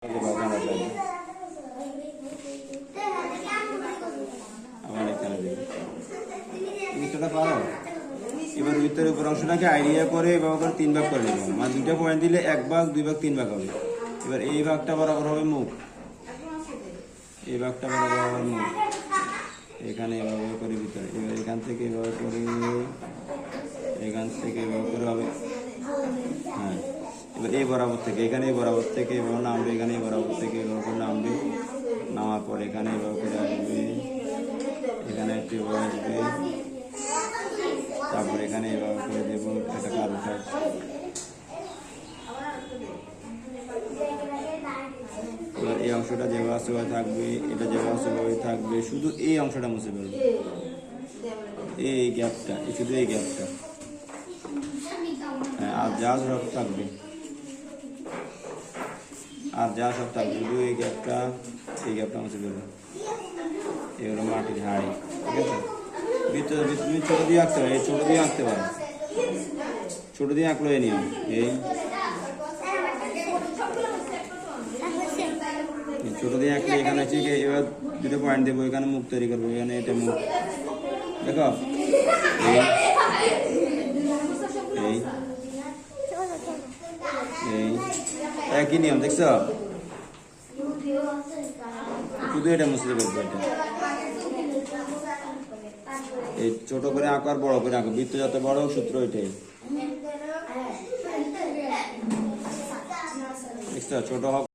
এবার ভিতরের উপর অংশটাকে আইডিয়া করে এভাবে করে 3 ভাগ করে নেব। মানে 2টা পয়েন্ট দিলে 1 ভাগ 2 ভাগ 3 ভাগ হবে। এবার এই ভাগটা বরাবর হবে মুখ, এই ভাগটা বরাবর হবে মুখ, এখানে এভাবে করে ভিতরে, এবার এখান থেকে এভাবে করে, এখান থেকে এভাবে করে হবে। হ্যাঁ, এবার এই বরাবর থেকে এখানে, এই বরাবর থেকে এভাবে নামবে, এখানে এই বরাবর থেকে এভাবে করে নামবে, নামার পর এখানে এভাবে করে আসবে, এখানে একটু এভাবে আসবে, তারপর এখানে এভাবে করে দেবো একটা কারোটা। এবার এই অংশটা যেভাবে আছে থাকবে, এটা যেভাবে আছে থাকবে, শুধু এই অংশটা মুছে ফেলবে, এই গ্যাপটা, শুধু এই গ্যাপটা। হ্যাঁ, আর যা সব থাকবে, আর যা সব থাকবে শুধু এই গ্যাপটা, এই গ্যাপটা মুছে ফেলবে। এগুলো মাটির হাড়ি, ঠিক আছে। ভিতরে তুমি ছোট দিয়ে আঁকতে পারো, এই ছোট দিয়ে আঁকতে পারো, ছোট দিয়ে আঁকলো এই নিয়ম। এই ছোট দিয়ে আঁকলে এখানে ঠিক, এবার 2টা পয়েন্ট দেবো, এখানে মুখ তৈরি করবো, এখানে এটা মুখ, দেখো এই এই একই নিয়ম, দেখছো? শুধু এটা মুছে ফেলবো। এটা এই ছোট করে আঁকো আর বড় করে আঁকো, বৃত্ত যত বড় সূত্র এটাই, দেখছো? ছোট হোক